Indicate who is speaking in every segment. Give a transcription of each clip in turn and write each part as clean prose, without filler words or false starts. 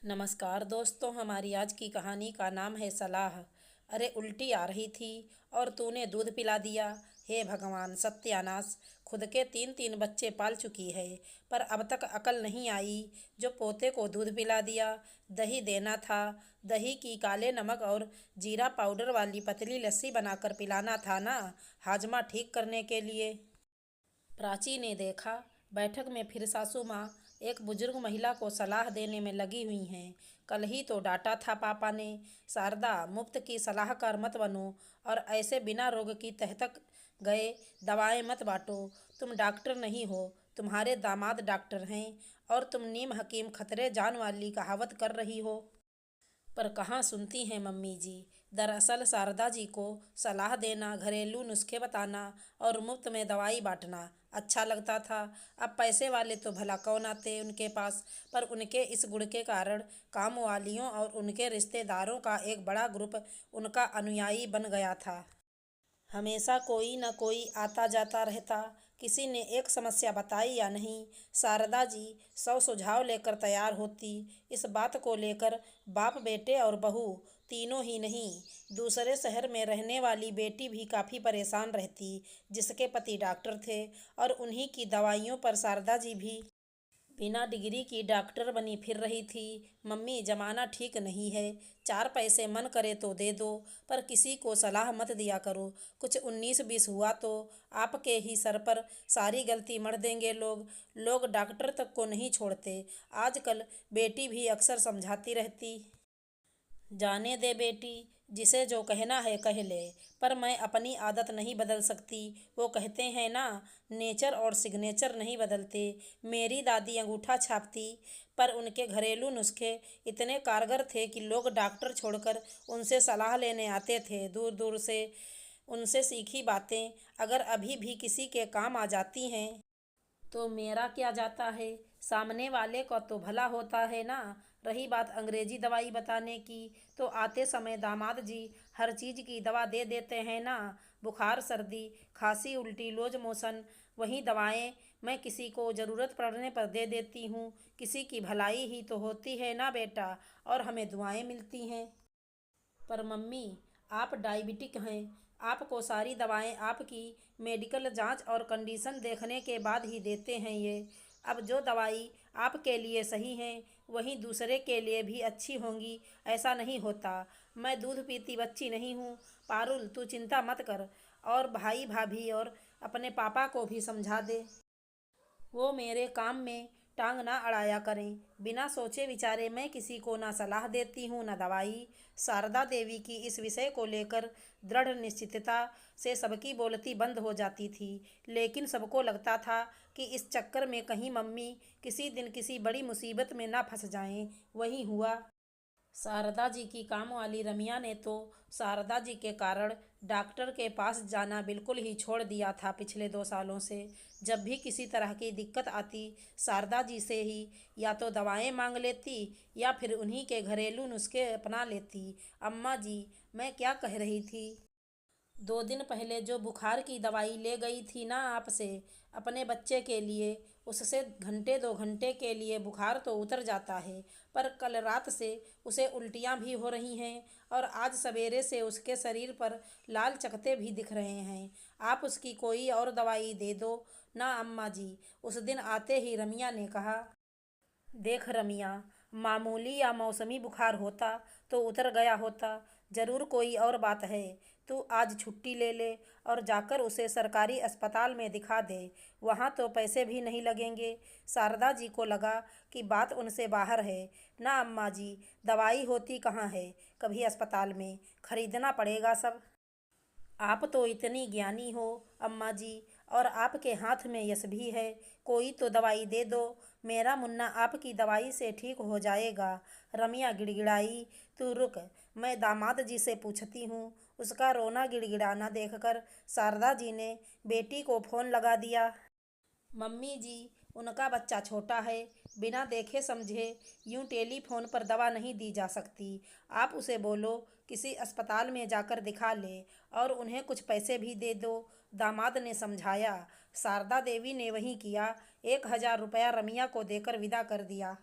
Speaker 1: नमस्कार दोस्तों, हमारी आज की कहानी का नाम है सलाह। अरे उल्टी आ रही थी और तूने दूध पिला दिया। हे भगवान, सत्यानाश। खुद के तीन तीन बच्चे पाल चुकी है, पर अब तक अकल नहीं आई जो पोते को दूध पिला दिया। दही देना था, दही की काले नमक और जीरा पाउडर वाली पतली लस्सी बनाकर पिलाना था ना, हाजमा ठीक करने के लिए। प्राची ने देखा, बैठक में फिर सासू माँ एक बुजुर्ग महिला को सलाह देने में लगी हुई हैं। कल ही तो डांटा था पापा ने, शारदा मुफ्त की सलाहकार मत बनो और ऐसे बिना रोग की तह तक गए दवाएं मत बांटो। तुम डॉक्टर नहीं हो, तुम्हारे दामाद डॉक्टर हैं और तुम नीम हकीम खतरे जान वाली कहावत कर रही हो। पर कहाँ सुनती हैं मम्मी जी। दरअसल शारदा जी को सलाह देना, घरेलू नुस्खे बताना और मुफ्त में दवाई बांटना अच्छा लगता था। अब पैसे वाले तो भला कौन आते उनके पास, पर उनके इस गुण के कारण काम वालियों और उनके रिश्तेदारों का एक बड़ा ग्रुप उनका अनुयायी बन गया था। हमेशा कोई न कोई आता जाता रहता। किसी ने एक समस्या बताई या नहीं, शारदा जी 100 सुझाव लेकर तैयार होती। इस बात को लेकर बाप बेटे और बहू तीनों ही नहीं, दूसरे शहर में रहने वाली बेटी भी काफ़ी परेशान रहती, जिसके पति डॉक्टर थे और उन्हीं की दवाइयों पर शारदा जी भी बिना डिग्री की डॉक्टर बनी फिर रही थी। मम्मी, जमाना ठीक नहीं है। 4 पैसे मन करे तो दे दो, पर किसी को सलाह मत दिया करो। कुछ 19-20 हुआ तो आपके ही सर पर सारी गलती मढ़ देंगे लोग। लोग डॉक्टर तक को नहीं छोड़ते। आजकल बेटी भी अक्सर समझाती रहती, जाने दे बेटी, जिसे जो कहना है कह ले। पर मैं अपनी आदत नहीं बदल सकती। वो कहते हैं ना, नेचर और सिग्नेचर नहीं बदलते। मेरी दादी अंगूठा छापती, पर उनके घरेलू नुस्खे इतने कारगर थे कि लोग डॉक्टर छोड़कर उनसे सलाह लेने आते थे दूर दूर से। उनसे सीखी बातें अगर अभी भी किसी के काम आ जाती हैं तो मेरा क्या जाता है, सामने वाले का तो भला होता है ना। रही बात अंग्रेजी दवाई बताने की, तो आते समय दामाद जी हर चीज़ की दवा दे देते हैं ना। बुखार, सर्दी, खांसी, उल्टी, लूज मोशन, वही दवाएं मैं किसी को ज़रूरत पड़ने पर दे देती हूँ। किसी की भलाई ही तो होती है ना बेटा, और हमें दुआएं मिलती हैं। पर मम्मी, आप डायबिटिक हैं, आपको सारी दवाएं आपकी मेडिकल जांच और कंडीशन देखने के बाद ही देते हैं ये। अब जो दवाई आपके लिए सही है वही दूसरे के लिए भी अच्छी होंगी, ऐसा नहीं होता। मैं दूध पीती बच्ची नहीं हूँ। पारुल, तू चिंता मत कर, और भाई भाभी और अपने पापा को भी समझा दे, वो मेरे काम में टांग ना अड़ाया करें। बिना सोचे विचारे मैं किसी को ना सलाह देती हूँ ना दवाई। शारदा देवी की इस विषय को लेकर दृढ़ निश्चितता से सबकी बोलती बंद हो जाती थी, लेकिन सबको लगता था कि इस चक्कर में कहीं मम्मी किसी दिन किसी बड़ी मुसीबत में ना फंस जाएं। वही हुआ। शारदा जी की काम वाली रमिया ने तो शारदा जी के कारण डॉक्टर के पास जाना बिल्कुल ही छोड़ दिया था पिछले 2 सालों से। जब भी किसी तरह की दिक्कत आती, शारदा जी से ही या तो दवाएं मांग लेती या फिर उन्हीं के घरेलू नुस्खे अपना लेती। अम्मा जी, मैं क्या कह रही थी, 2 दिन पहले जो बुखार की दवाई ले गई थी ना आपसे अपने बच्चे के लिए, उससे घंटे 2 घंटे के लिए बुखार तो उतर जाता है, पर कल रात से उसे उल्टियाँ भी हो रही हैं और आज सवेरे से उसके शरीर पर लाल चकत्ते भी दिख रहे हैं। आप उसकी कोई और दवाई दे दो ना अम्मा जी, उस दिन आते ही रमिया ने कहा। देख रमिया, मामूली या मौसमी बुखार होता तो उतर गया होता, ज़रूर कोई और बात है। तू आज छुट्टी ले ले और जाकर उसे सरकारी अस्पताल में दिखा दे, वहाँ तो पैसे भी नहीं लगेंगे। शारदा जी को लगा कि बात उनसे बाहर है। ना अम्मा जी, दवाई होती कहाँ है कभी अस्पताल में, खरीदना पड़ेगा सब। आप तो इतनी ज्ञानी हो अम्मा जी, और आपके हाथ में यश भी है। कोई तो दवाई दे दो, मेरा मुन्ना आपकी दवाई से ठीक हो जाएगा। रमिया गिड़गिड़ाई। तू रुक, मैं दामाद जी से पूछती हूँ। उसका रोना गिड़गिड़ाना देखकर शारदा जी ने बेटी को फ़ोन लगा दिया। मम्मी जी, उनका बच्चा छोटा है, बिना देखे समझे यूं टेलीफोन पर दवा नहीं दी जा सकती। आप उसे बोलो किसी अस्पताल में जाकर दिखा ले और उन्हें कुछ पैसे भी दे दो, दामाद ने समझाया। शारदा देवी ने वही किया। 1,000 रुपया रमिया को देकर विदा कर दिया।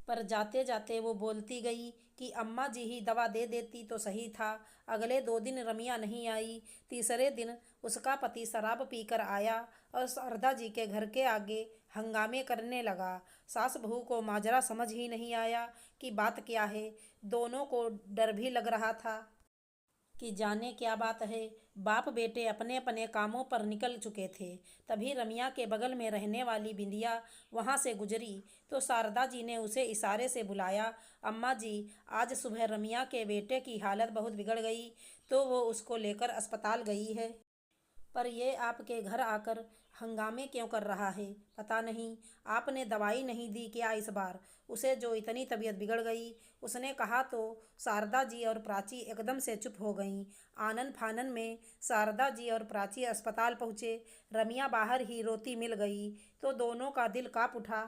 Speaker 1: पर जाते जाते वो बोलती गई कि अम्मा जी ही दवा दे देती तो सही था। अगले 2 दिन रमिया नहीं आई। तीसरे दिन उसका पति शराब पीकर आया और शारदा जी के घर के आगे हंगामे करने लगा। सास बहू को माजरा समझ ही नहीं आया कि बात क्या है। दोनों को डर भी लग रहा था कि जाने क्या बात है। बाप बेटे अपने अपने कामों पर निकल चुके थे। तभी रमिया के बगल में रहने वाली बिंदिया वहां से गुजरी तो शारदा जी ने उसे इशारे से बुलाया। अम्मा जी, आज सुबह रमिया के बेटे की हालत बहुत बिगड़ गई तो वो उसको लेकर अस्पताल गई है। पर ये आपके घर आकर हंगामे क्यों कर रहा है? पता नहीं आपने दवाई नहीं दी क्या इस बार उसे जो इतनी तबीयत बिगड़ गई। उसने कहा तो शारदा जी और प्राची एकदम से चुप हो गईं। आनन फानन में शारदा जी और प्राची अस्पताल पहुँचे। रमिया बाहर ही रोती मिल गई तो दोनों का दिल काँप उठा।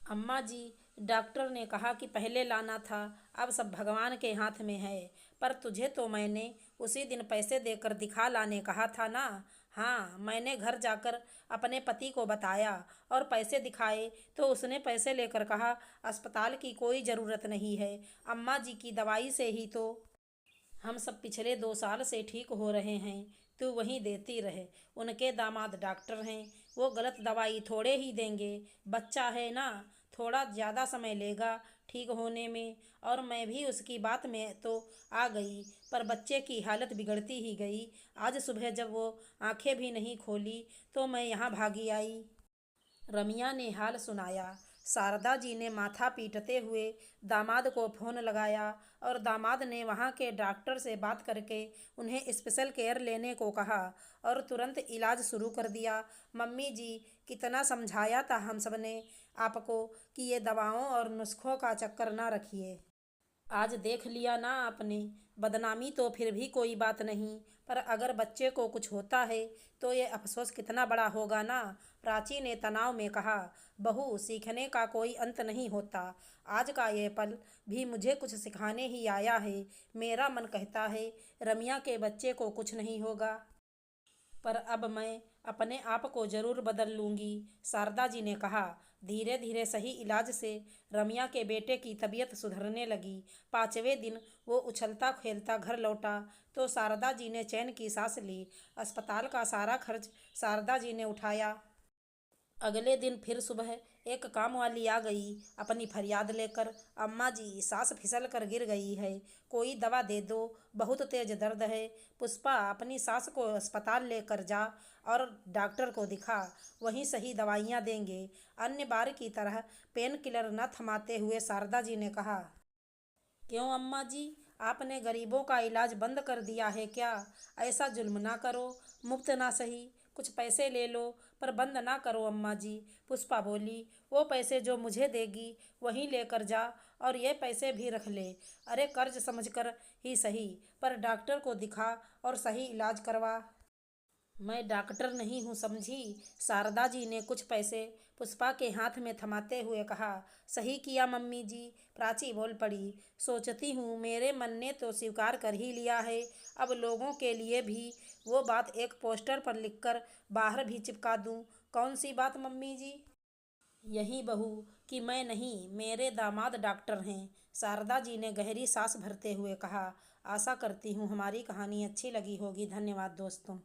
Speaker 1: अम्मा जी, डॉक्टर ने कहा कि पहले लाना था, अब सब भगवान के हाथ में है। पर तुझे तो मैंने उसी दिन पैसे देकर दिखा लाने कहा था ना। हाँ, मैंने घर जाकर अपने पति को बताया और पैसे दिखाए तो उसने पैसे लेकर कहा अस्पताल की कोई ज़रूरत नहीं है, अम्मा जी की दवाई से ही तो हम सब पिछले 2 साल से ठीक हो रहे हैं। तू वहीं देती रहे। उनके दामाद डॉक्टर हैं, वो गलत दवाई थोड़े ही देंगे। बच्चा है ना, थोड़ा ज़्यादा समय लेगा ठीक होने में। और मैं भी उसकी बात में तो आ गई, पर बच्चे की हालत बिगड़ती ही गई। आज सुबह जब वो आंखें भी नहीं खोली तो मैं यहाँ भागी आई। रमिया ने हाल सुनाया। शारदा जी ने माथा पीटते हुए दामाद को फ़ोन लगाया और दामाद ने वहाँ के डॉक्टर से बात करके उन्हें स्पेशल केयर लेने को कहा और तुरंत इलाज शुरू कर दिया। मम्मी जी, कितना समझाया था हम सब ने आपको कि ये दवाओं और नुस्खों का चक्कर ना रखिए। आज देख लिया ना आपने। बदनामी तो फिर भी कोई बात नहीं, पर अगर बच्चे को कुछ होता है तो ये अफसोस कितना बड़ा होगा ना। प्राची ने तनाव में कहा। बहू, सीखने का कोई अंत नहीं होता। आज का ये पल भी मुझे कुछ सिखाने ही आया है। मेरा मन कहता है रमिया के बच्चे को कुछ नहीं होगा, पर अब मैं अपने आप को जरूर बदल लूँगी, शारदा जी ने कहा। धीरे धीरे सही इलाज से रमिया के बेटे की तबीयत सुधरने लगी। 5वें दिन वो उछलता खेलता घर लौटा तो शारदा जी ने चैन की सांस ली। अस्पताल का सारा खर्च शारदा जी ने उठाया। अगले दिन फिर सुबह एक काम वाली आ गई अपनी फरियाद लेकर। अम्मा जी, सांस फिसल कर गिर गई है, कोई दवा दे दो, बहुत तेज दर्द है। पुष्पा, अपनी सास को अस्पताल लेकर जा और डॉक्टर को दिखा, वहीं सही दवाइयाँ देंगे। अन्य बार की तरह पेन किलर न थमाते हुए शारदा जी ने कहा। क्यों अम्मा जी, आपने गरीबों का इलाज बंद कर दिया है क्या? ऐसा जुल्म ना करो, मुफ्त ना सही कुछ पैसे ले लो, पर बंद ना करो अम्मा जी। पुष्पा बोली। वो पैसे जो मुझे देगी वहीं लेकर जा और ये पैसे भी रख ले। अरे कर्ज समझकर ही सही, पर डॉक्टर को दिखा और सही इलाज करवा। मैं डॉक्टर नहीं हूँ समझी। शारदा जी ने कुछ पैसे पुष्पा के हाथ में थमाते हुए कहा। सही किया मम्मी जी, प्राची बोल पड़ी। सोचती हूँ मेरे मन ने तो स्वीकार कर ही लिया है, अब लोगों के लिए भी वो बात एक पोस्टर पर लिखकर बाहर भी चिपका दूँ। कौन सी बात मम्मी जी? यही बहू कि मैं नहीं, मेरे दामाद डॉक्टर हैं, शारदा जी ने गहरी सांस भरते हुए कहा। आशा करती हूँ हमारी कहानी अच्छी लगी होगी। धन्यवाद दोस्तों।